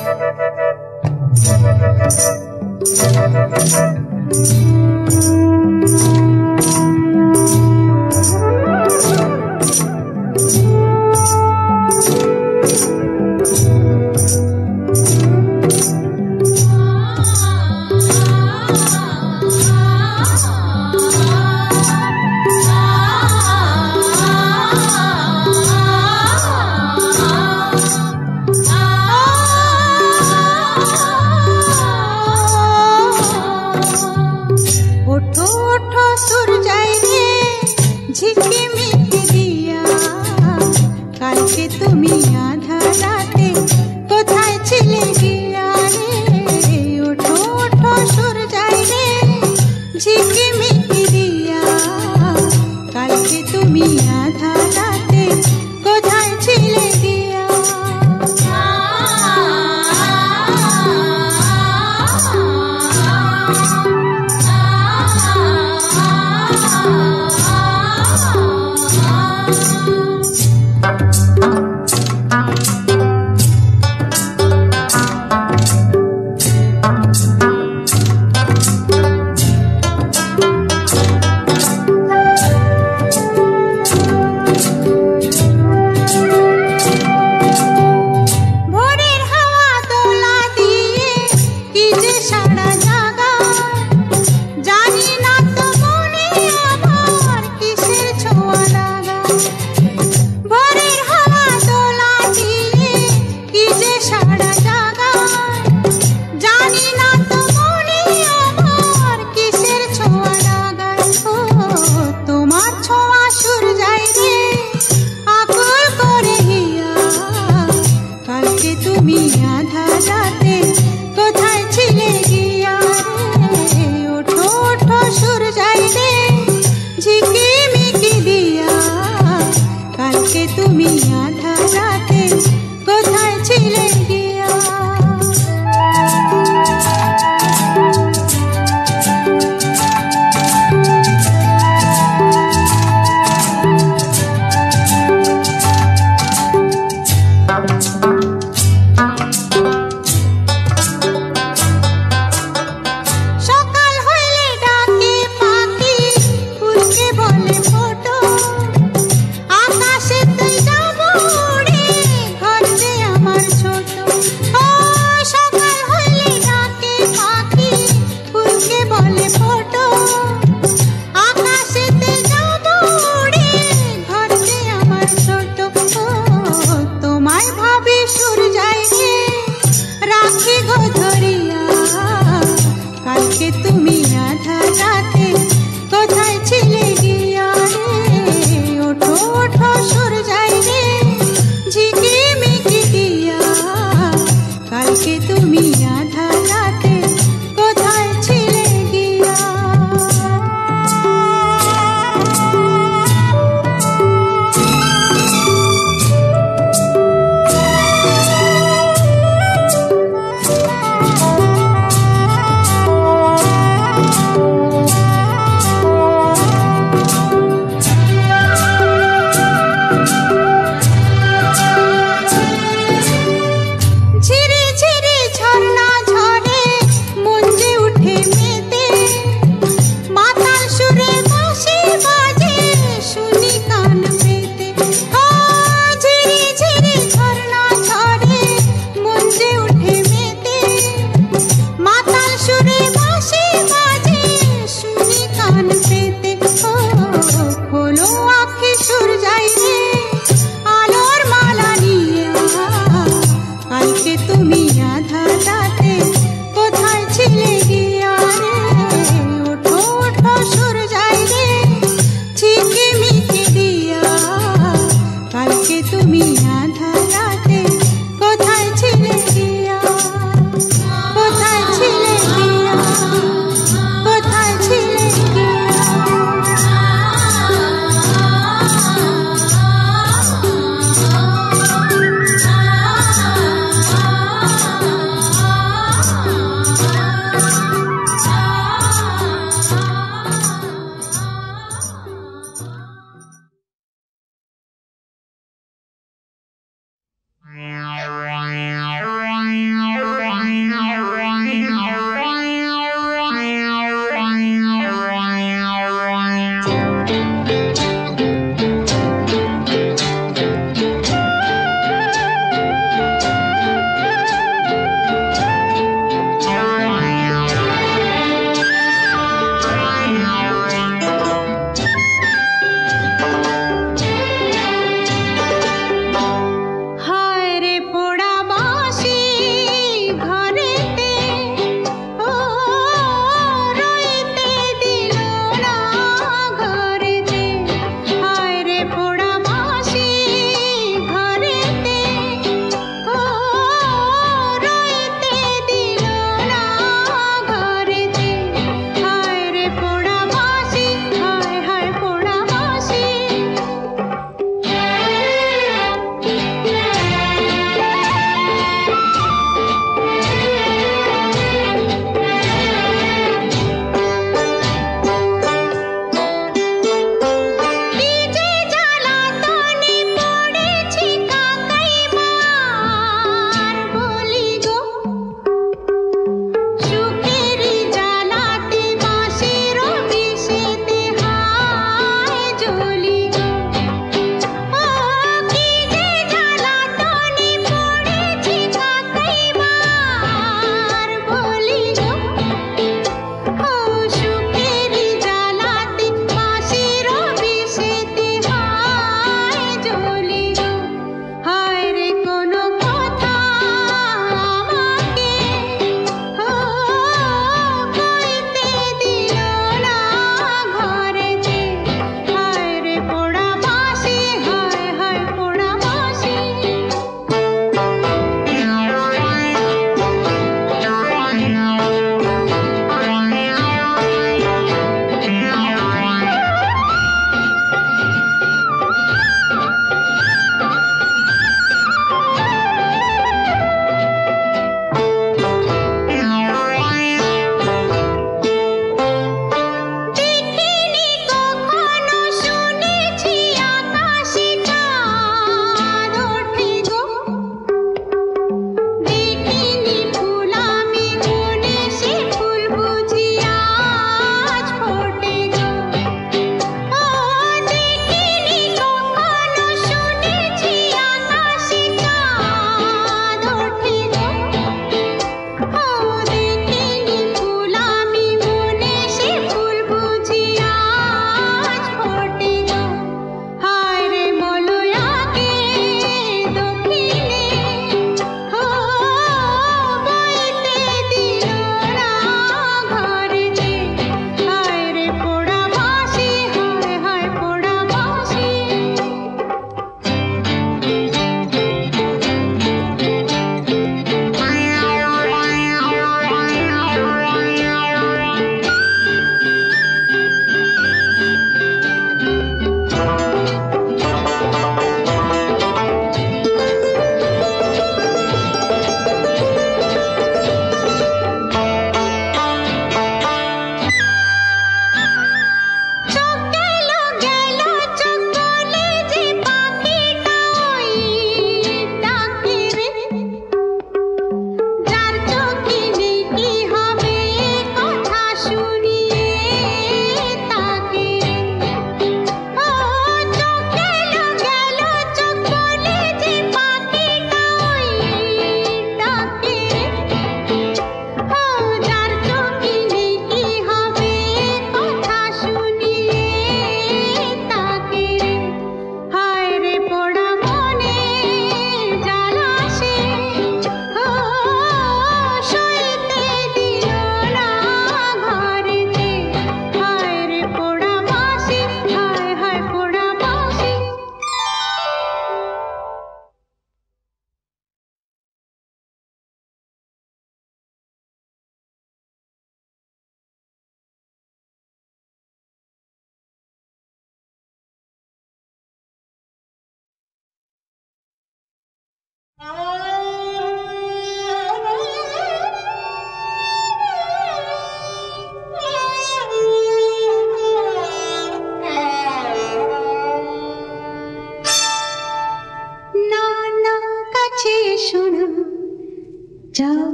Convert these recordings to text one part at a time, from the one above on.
Ah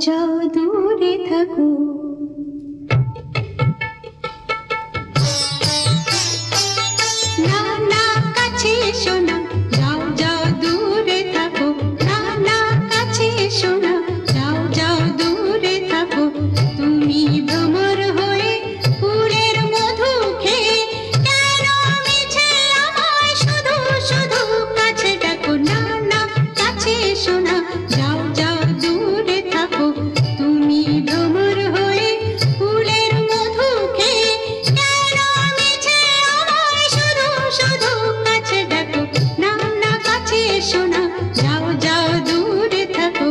যাও দূরে থাকো। না না কাছে এসো না, যাও যাও দূরে থাকো। না না কাছে এসো না, যাও যাও দূরে থাকো। তুমি ভ্রমর হয়ে ফুলের মধু খেয়ে কেন মিছে আমায় শুধু শুধু কাছে ডাকো। না না কাছে এসো না, যাও যাও দূরে থাকো। তুমি ভ্রমর হয়ে ফুলের মধু খেয়ে কেন মিছে আমায় শুধু শুধু কাছে ডাকো। না না কাছে এসো না, যাও যাও দূরে থাকো।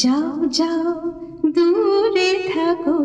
যাও যাও দূরে থাকো।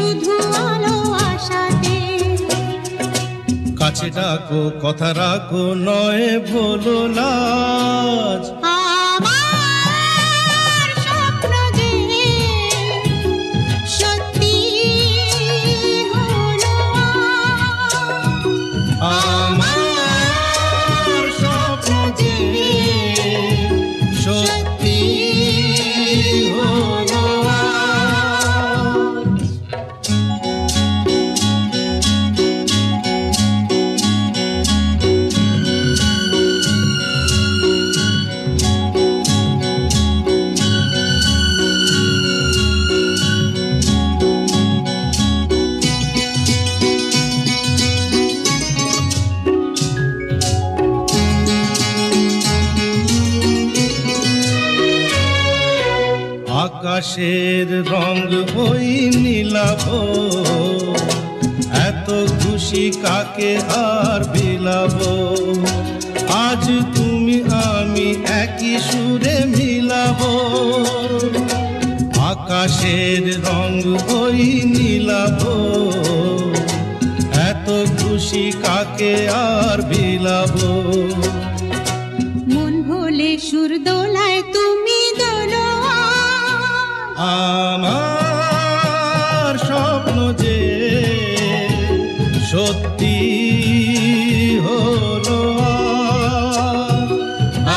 শুধু আলো আশাতে। কাছে ডাকো কথা রাখো নয় ভোলো লাজ। আমার স্বপ্ন যে সত্যি হলো আমার স্বপ্ন যে সত্যি হলো আকাশের রং ওই নীলাভ, এত খুশি কাকে আর বিলাব। আজ তুমি আমি একই সুরে মিলাব। আকাশের রং ওই নীলাভ, এত খুশি কাকে আর বিলাব। মন ভোলে সুর দোলায় তুমি দোলো আমার স্বপ্ন যে সত্যি হলো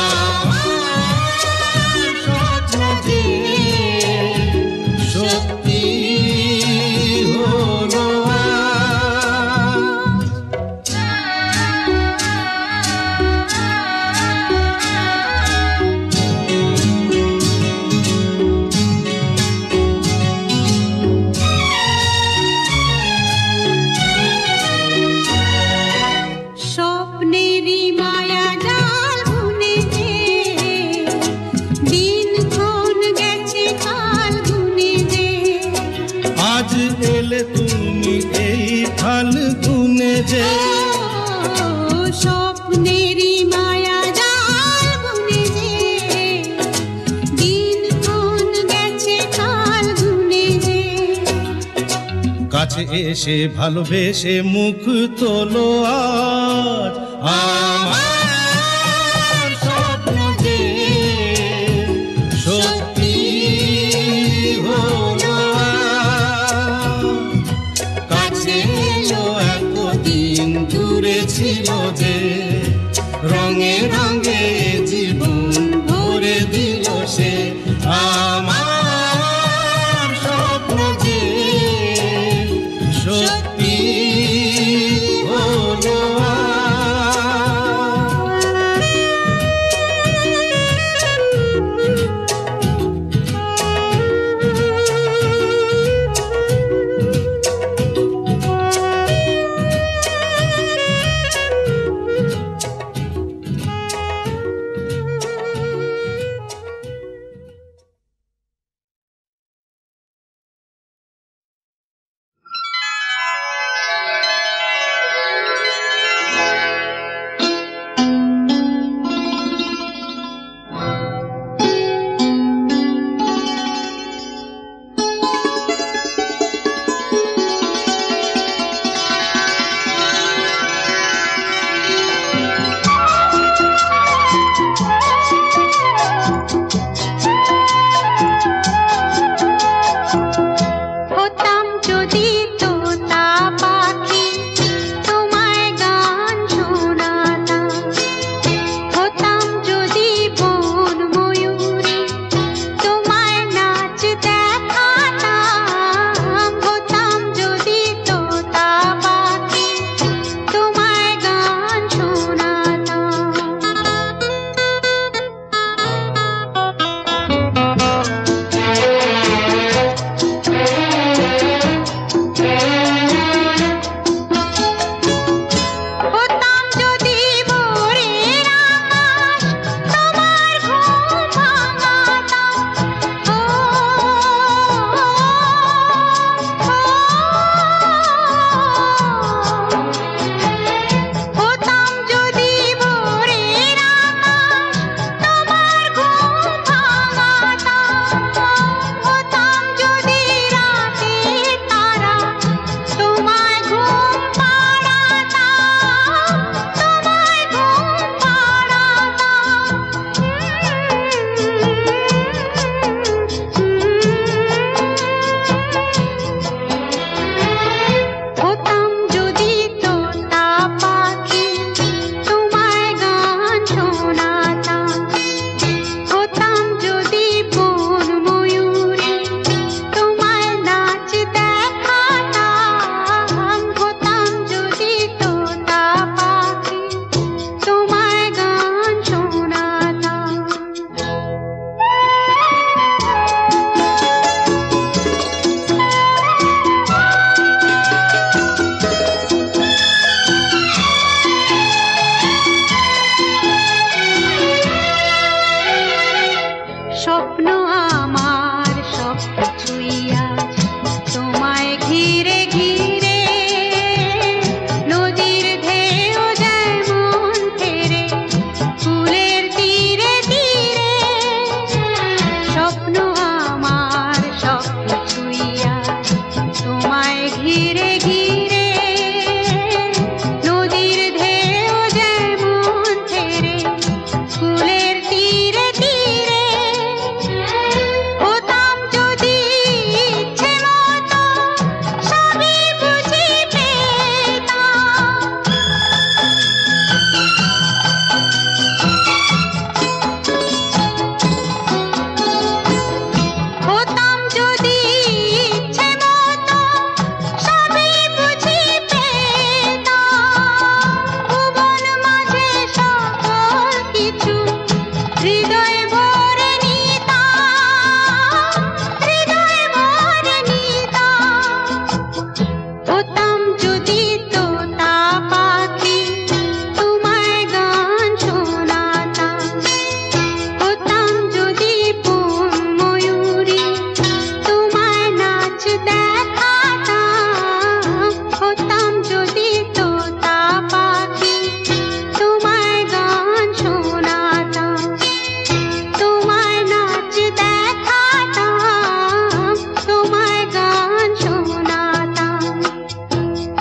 আমার স্বপ্ন যে সত্যি হলো স্বপ্নেরই মায়া জাল বুনে যে দিনক্ষণ গেছে কাল গুনে যে। আজ এলে তুমি এই ফাল্গুনে যে। স্বপ্নেরই মায়া জাল বুনে যে দিনক্ষণ গেছে কাল গুনে যে। কাছে এসে ভালোবেসে মুখ তোলো আজ। আমার স্বপ্ন যে সত্যি হলো কাছে এলো এতদিন দূরে ছিল যে। রঙে রঙে জীবন ভরে দিল সে। আমার স্বপ্ন যে সত্যি হলো ঘিরে ঘিরে নদীর ঢেউ যেমন ফেরে ফুলের তীরে তীরে হতাম যদি ইচ্ছে মতো সবই বুঝি পেতাম। হতাম যদি ইচ্ছে মতো সবই বুঝি পেতাম। ভুবন মাঝে সকল কিছু হৃদয় ভরে নিতাম, হৃদয় ভরে নিতাম। হতাম যদি তোতা পাখি তোমায় গান শোনাতাম। হতাম যদি বন ময়ূরী তোমায় নাচ দেখাতাম। হতাম যদি তোতা পাখি তোমায় গান শোনাতাম। তোমায় নাচ দেখাতাম, তোমায় গান শোনাতাম।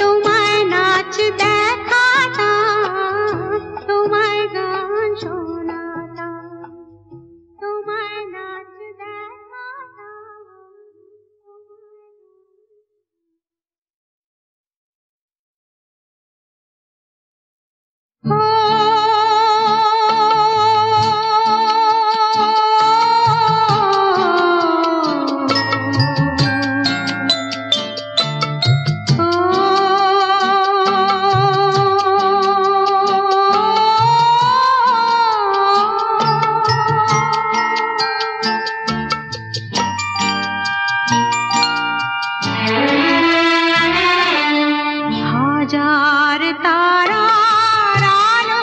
তোমায় নাচ দেখাতাম, তোমায় গান শোনাতাম। তোমায় নাচ হাজার তারার আলো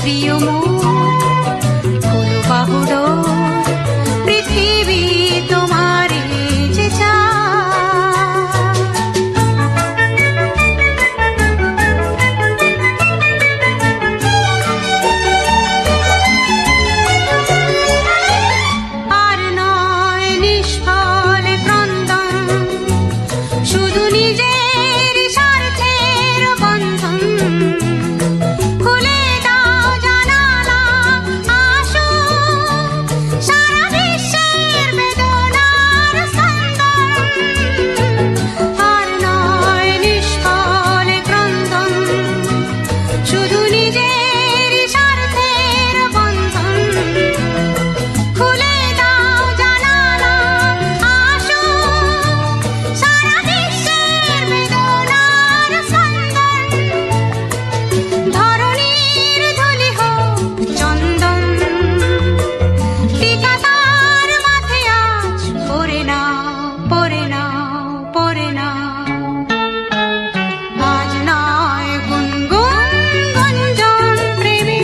প্রিয় মন খোলো বাহুডোর, পৃথিবী তোমারে যে আর নয় নিষ্ফল ক্রন্দন, শুধু নিজের স্বার্থের বন্ধন। খুলে দাও জানালা, আসো সারা বিশ্বের বেদনার স্পন্দন। আর নয় নিষ্ফল ক্রন্দন, শুধু নিজের স্বার্থের বন্ধন। খুলে দাও জানালা, আসো সারা বিশ্বের বেদনার স্পন্দন। ধরণীর ধুলি হোক চন্দন, টিকা তার মাথে আজ পরে নাও, পরে নাও, পরে নাও। আজ নয় গুনগুন গুঞ্জন প্রেমী,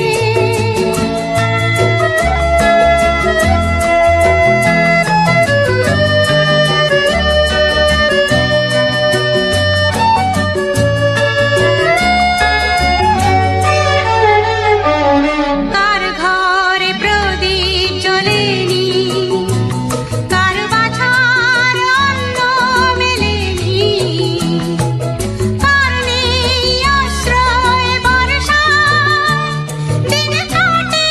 কার ঘরে প্রদীপ জ্বলেনি, কার বাছার অন্ন মেলেনি, কার নেই আশ্রয় বর্ষায়, দিন কাটে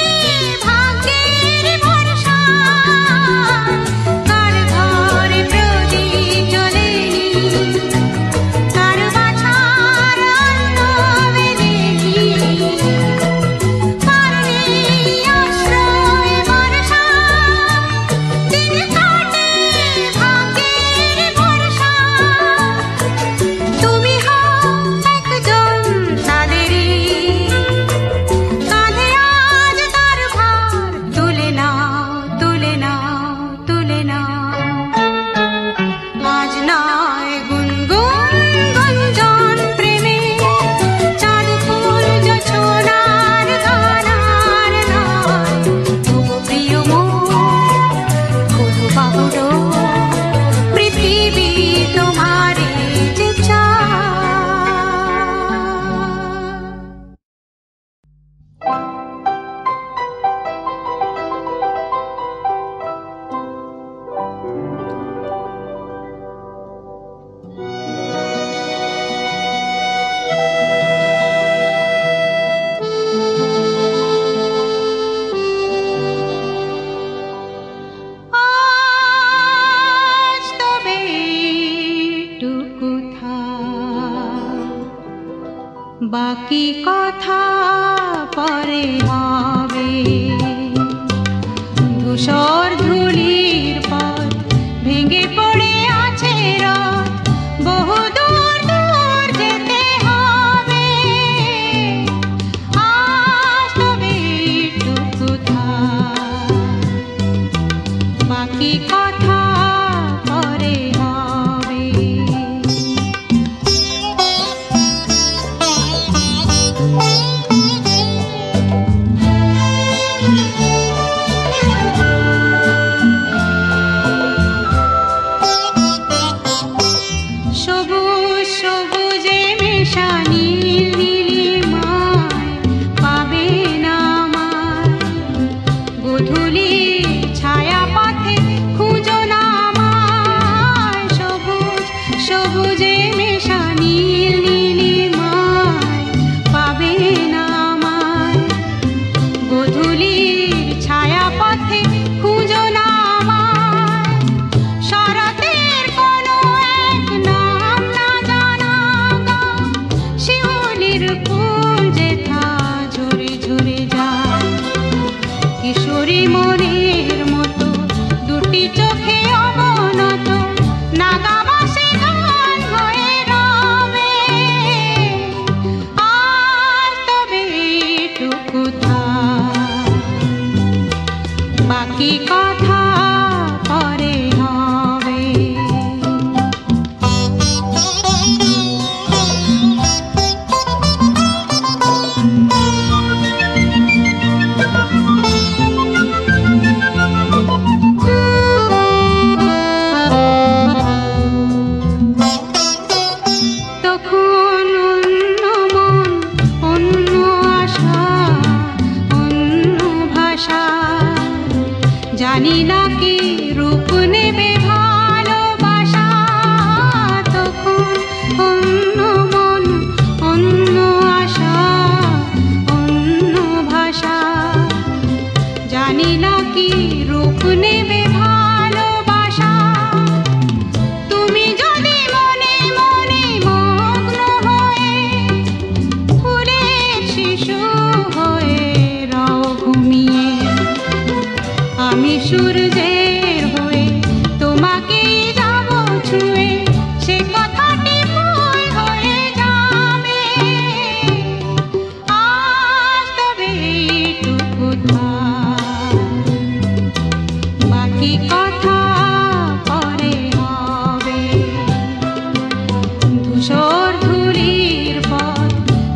ভাগ্যের ভরসায়। কার ঘরে প্রদীপ জ্বলেনি, কার বাছার অন্ন মেলেনি, কার নেই আশ্রয় বর্ষায়, দিন কাটে ভাগ্যের ভরসায়। তুমি হও একজন তাদেরই, কাঁধে আজ তার ভার তুলে নাও, তুলে নাও, তুলে নাও। আজ নয় গুনগুন গুঞ্জন প্রেমে, চাঁদ ফুল জোছনার গানার নয়। তবু প্রিয় মন খোলো বাহুডোর, পৃথিবী তোমারে যে আজ তবে এইটুকু থাক, বাকি কথা পরে হবে। ধূসর ধূলির পথ ভেঙে পড়ে আছে রথ, বহু দূর দূর যেতে হবে। আজ তবে এইটুকু থাক, বাকি কথা পরে হবে। সবুজ সবুজে মেশা নীল নীলিমায় পাবে না আমায়, গোধূলির ছায়া পথে খুঁজো না আমায়। সবুজ সবুজে মেশা নীল নীলিমায় পাবে না আমায়, গোধূলির ছায়া পথে খুঁজো না আমায়। শরতের কোনো এক নাম না জানা গান, শিউলির ফুল যেথা ঝরে ঝরে যায়। কিশোরী মনের মতো দুটি চোখে অবনত, নাগাবাসী গান হয়ে রবে। আজ তবে এইটুকু থাক, বাকি কথা পরে হবে। জানি না কি রূপ নেবে ভালোবাসা, তখন অন্য মন অন্য আশা অন্য ভাষা। জানি না কি রূপ নেবে ভালোবাসা, তুমি যদি মনে মনে মগ্ন হয়ে ফুলের শিশু হয়ে রাও ঘুমিয়ে, আমি সূর্যের হয়ে তোমাকেই যাব ছুঁয়ে, সে কথাটি ভুল হয়ে যাবে। আজ তবে এইটুকু থাক, বাকি কথা পরে হবে। ধূসর ধূলির পথ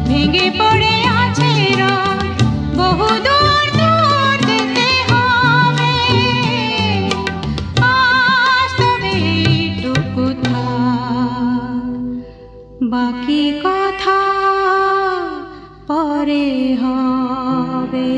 ভেঙে পড়ে আছে রথ, বহু দূর দূর যেতে হবে। আজ তবে এইটুকু থাক, বাকি কথা পরে হবে।